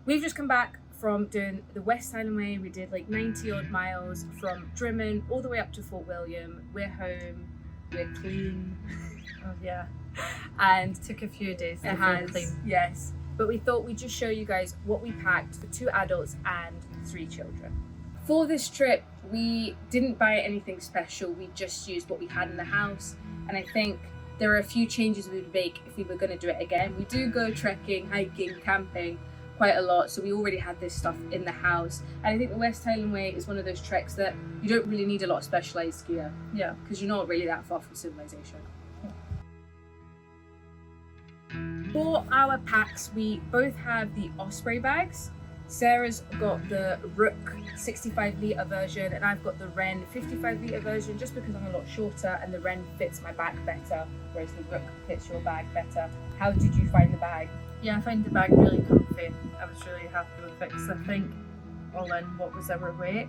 We've just come back from doing the West Highland Way. We did like 90 odd miles from Drymen all the way up to Fort William. We're home, we're clean. Oh yeah. And Took a few days to it feel has, clean. yes. But we thought we'd just show you guys what we packed for 2 adults and 3 children. For this trip, we didn't buy anything special. We just used what we had in the house. And I think there are a few changes we would make if we were going to do it again. We do go trekking, hiking, camping quite a lot, so we already had this stuff in the house. And I think the West Highland Way is one of those treks that you don't really need a lot of specialised gear. Yeah. Because you're not really that far from civilization. For our packs, we both have the Osprey bags. Sarah's got the Rook 65 litre version and I've got the Wren 55 litre version, just because I'm a lot shorter and the Wren fits my back better, whereas the Rook fits your bag better. How did you find the bag? Yeah, I find the bag really comfy. I was really happy with it because I think all in, what was our weight?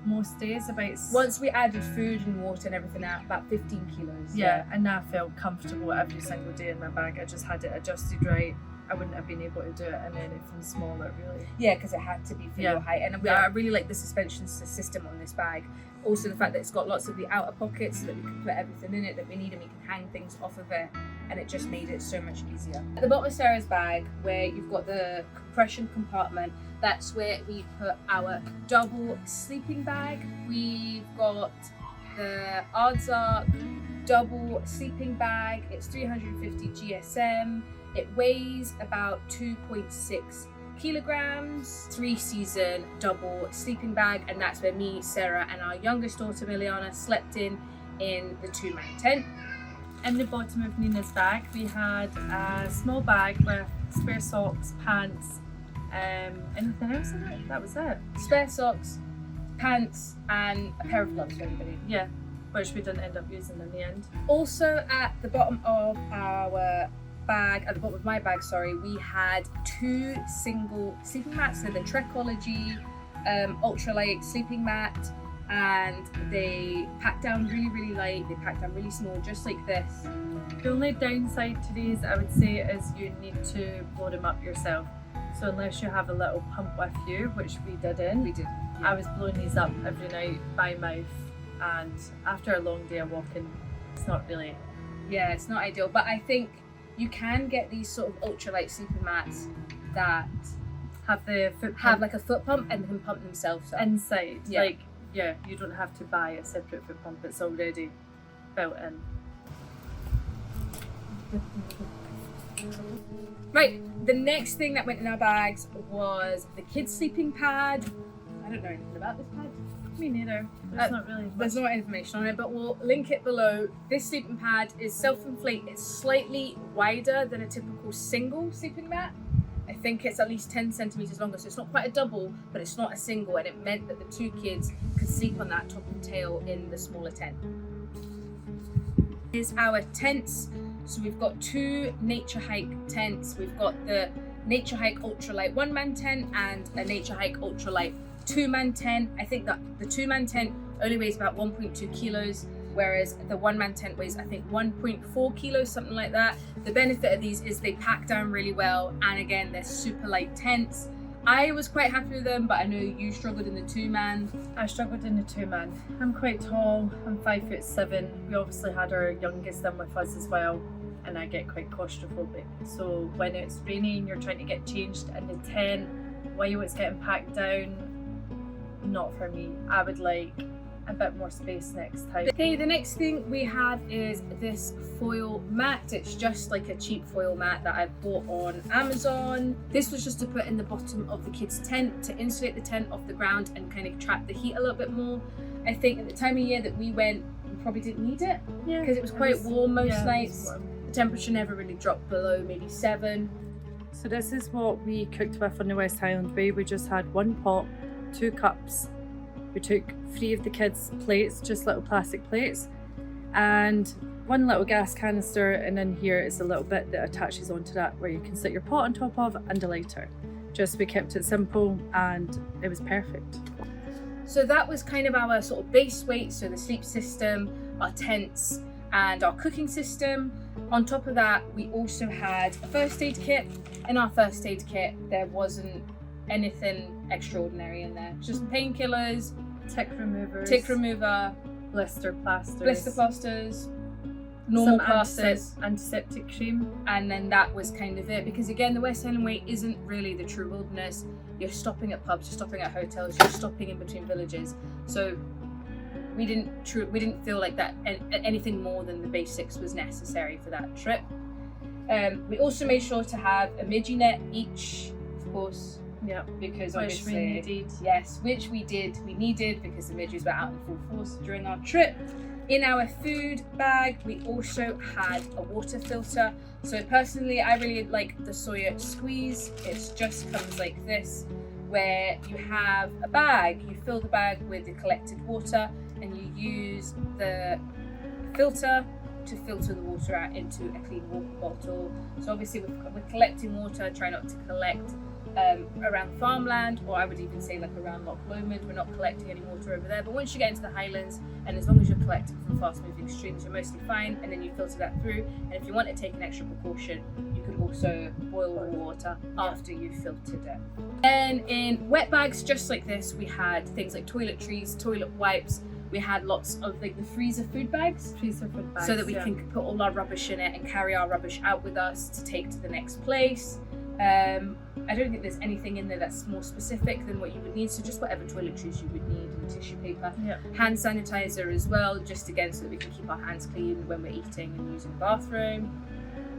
Most days about... Once we added food and water and everything out, about 15 kilos. Yeah, and I felt comfortable every single day in my bag. I just had it adjusted right. I wouldn't have been able to do it in anything smaller, really. Yeah, because it had to be for your height. And I really like the suspension system on this bag. Also the fact that it's got lots of the outer pockets so that we can put everything in it that we need, and we can hang things off of it, and it just made it so much easier. At the bottom of Sarah's bag, where you've got the compression compartment, that's where we put our double sleeping bag. We've got the Aardvark double sleeping bag. It's 350 GSM. It weighs about 2.6 kilograms, 3-season double sleeping bag, and that's where me, Sarah, and our youngest daughter Miliana slept in the 2-man tent. In the bottom of Nina's bag, we had a small bag with spare socks, pants, anything else in it? That was it. Spare socks, pants, and a pair of gloves for everybody. Yeah, which we didn't end up using in the end. Also at the bottom of our bag, at the bottom of my bag, sorry, we had 2 single sleeping mats. So the Trekology ultralight sleeping mat, and they pack down really light, they pack down really small, just like this. The only downside to these, I would say, is you need to blow them up yourself. So unless you have a little pump with you, which we didn't, I was blowing these up every night by mouth, and after a long day of walking, it's not really... Yeah, it's not ideal, but I think you can get these sort of ultralight sleeping mats that have the foot pump. Have like a foot pump and can pump themselves up. Inside. Yeah. Like, yeah, you don't have to buy a separate foot pump, it's already built in. Right, the next thing that went in our bags was the kids' sleeping pad. I don't know anything about this pad. Me neither. There's not really There's no information on it, but we'll link it below. This sleeping pad is self-inflate. It's slightly wider than a typical single sleeping mat. I think it's at least 10 centimeters longer, so it's not quite a double, but it's not a single, and it meant that the 2 kids could sleep on that top and tail in the smaller tent. Here's our tents. So we've got 2 Nature Hike tents. We've got the Nature Hike Ultralight 1-man tent and a Nature Hike Ultralight 2-man tent. I think that the 2-man tent only weighs about 1.2 kilos, whereas the 1-man tent weighs, I think, 1.4 kilos, something like that. The benefit of these is they pack down really well, and again, they're super light tents. I was quite happy with them, but I know you struggled in the 2-man. I struggled in the 2-man. I'm quite tall, I'm 5'7". We obviously had our youngest in with us as well, and I get quite claustrophobic. So when it's raining, you're trying to get changed in the tent while it's getting packed down, not for me. I would like a bit more space next time. Okay, the next thing we have is this foil mat. It's just like a cheap foil mat that I bought on Amazon. This was just to put in the bottom of the kids' tent to insulate the tent off the ground and kind of trap the heat a little bit more. I think at the time of year that we went, we probably didn't need it, because it was quite warm most nights. The temperature never really dropped below maybe 7. So this is what we cooked with on the West Highland Way. We just had 1 pot, 2 cups. We took 3 of the kids' plates, just little plastic plates, and 1 little gas canister, and in here is a little bit that attaches onto that where you can sit your pot on top of, and a lighter. Just we kept it simple and it was perfect. So that was kind of our sort of base weight, so the sleep system, our tents, and our cooking system. On top of that, we also had a first aid kit. In our first aid kit, there wasn't anything extraordinary in there. Just painkillers, tick remover, blister plasters, normal some plasters, antiseptic cream, and then that was kind of it. Because again, the West Highland Way isn't really the true wilderness. You're stopping at pubs, you're stopping at hotels, you're stopping in between villages. So we didn't feel like that anything more than the basics was necessary for that trip. We also made sure to have a midgie net each, of course. Yeah, because which obviously, we needed. Yes, which we needed because the midges were out in full force during our trip. In our food bag, we also had a water filter. So personally, I really like the Sawyer Squeeze. It just comes like this, where you have a bag, you fill the bag with the collected water, and you use the filter to filter the water out into a clean water bottle. So obviously we're collecting water, try not to collect around farmland, or I would even say like around Loch Lomond. We're not collecting any water over there, but once you get into the Highlands, and as long as you're collecting from fast moving streams, you're mostly fine, and then you filter that through. And if you want to take an extra precaution, you could also boil the water after you've filtered it. And in wet bags just like this, we had things like toiletries, toilet wipes. We had lots of like the freezer food bags, so that we can put all our rubbish in it and carry our rubbish out with us to take to the next place. I don't think there's anything in there that's more specific than what you would need, so just whatever toiletries you would need, and tissue paper. Hand sanitizer as well, just again so that we can keep our hands clean when we're eating and using the bathroom.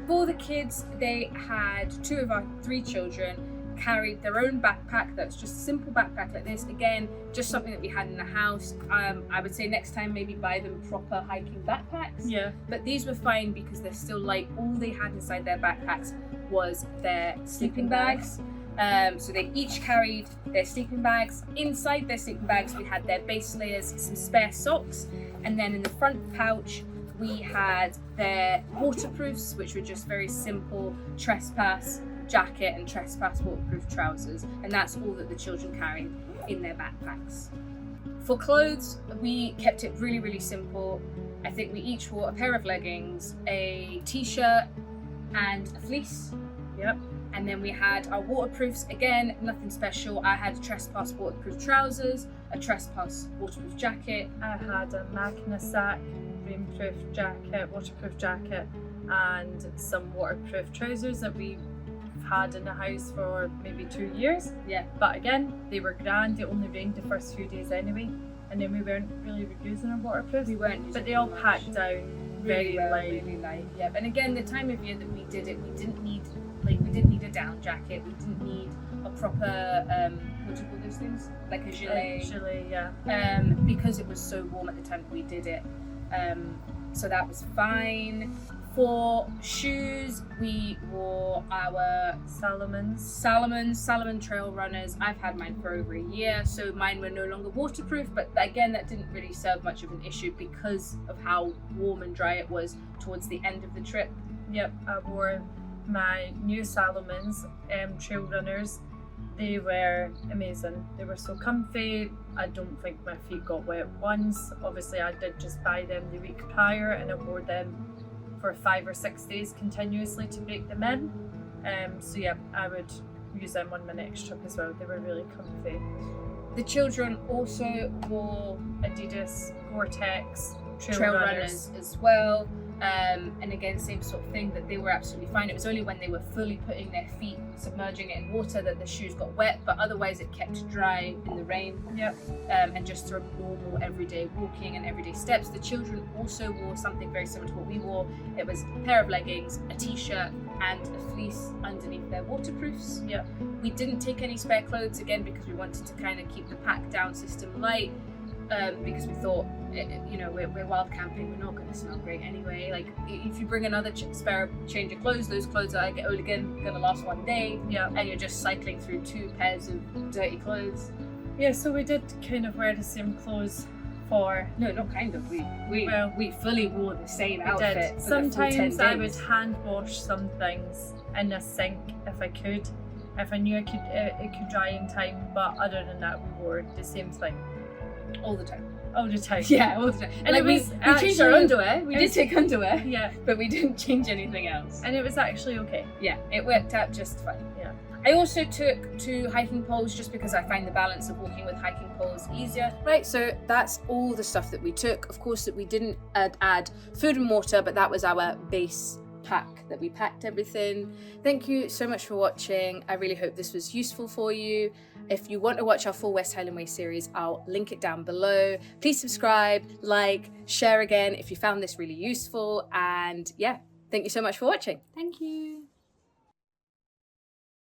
For the kids, they had 2 of our 3 children carried their own backpack. That's just a simple backpack like this, again just something that we had in the house. I would say next time maybe buy them proper hiking backpacks, but these were fine because they're still light. All they had inside their backpacks was their sleeping bags. So they each carried their sleeping bags. Inside their sleeping bags we had their base layers, some spare socks, and then in the front pouch we had their waterproofs, which were just very simple trespass jacket and trespass waterproof trousers, and that's all that the children carried in their backpacks. For clothes, we kept it really, really simple. I think we each wore a pair of leggings, a t-shirt and a fleece. And then we had our waterproofs, again nothing special. I had a trespass waterproof trousers, a trespass waterproof jacket. I had a Magna sack, rainproof jacket, waterproof jacket, and some waterproof trousers that we had in the house for maybe 2 years. But again, they were grand. It only rained the first few days anyway, and then we weren't really using our waterproofs. But they all packed down really light. And again, the time of year that we did it, we didn't need a down jacket. We didn't need a proper what do you call those things? Like a gilet. Because it was so warm at the time that we did it. So that was fine. For shoes, we wore our Salomon Trail Runners. I've had mine for over a year, so mine were no longer waterproof, but again, that didn't really serve much of an issue because of how warm and dry it was towards the end of the trip. I wore my new Salomons Trail Runners. They were amazing. They were so comfy. I don't think my feet got wet once. Obviously, I did just buy them the week prior, and I wore them for 5 or 6 days continuously to break them in. I would use them on my next trip as well. They were really comfy. The children also wore Adidas Gore-Tex Trail Runners as well. And again, same sort of thing, that they were absolutely fine. It was only when they were fully putting their feet, submerging it in water, that the shoes got wet, but otherwise it kept dry in the rain. And just through normal everyday walking and everyday steps. The children also wore something very similar to what we wore. It was a pair of leggings, a t-shirt and a fleece underneath their waterproofs. We didn't take any spare clothes, again because we wanted to kind of keep the pack down system light. Because we thought, we're wild camping, we're not going to smell great anyway. Like, if you bring another spare change of clothes, those clothes are only going to last 1 day, and you're just cycling through 2 pairs of dirty clothes. So we did kind of wear the same clothes for... No, not kind of. We fully wore the same outfit. For sometimes the full 10 I would days. hand wash some things in a sink if I could, if I knew it could dry in time. But other than that, we wore the same thing. All the time. All the time. Yeah, all the time. And like, we changed our underwear. We did take underwear. But we didn't change anything else. And it was actually okay. It worked out just fine. I also took 2 hiking poles just because I find the balance of walking with hiking poles easier. Right, so that's all the stuff that we took. Of course that we didn't add food and water, but that was our base pack that we packed everything. Thank you so much for watching. I really hope this was useful for you. If you want to watch our full West Highland Way series, I'll link it down below. Please subscribe, like, share again if you found this really useful, and yeah, thank you so much for watching. Thank you.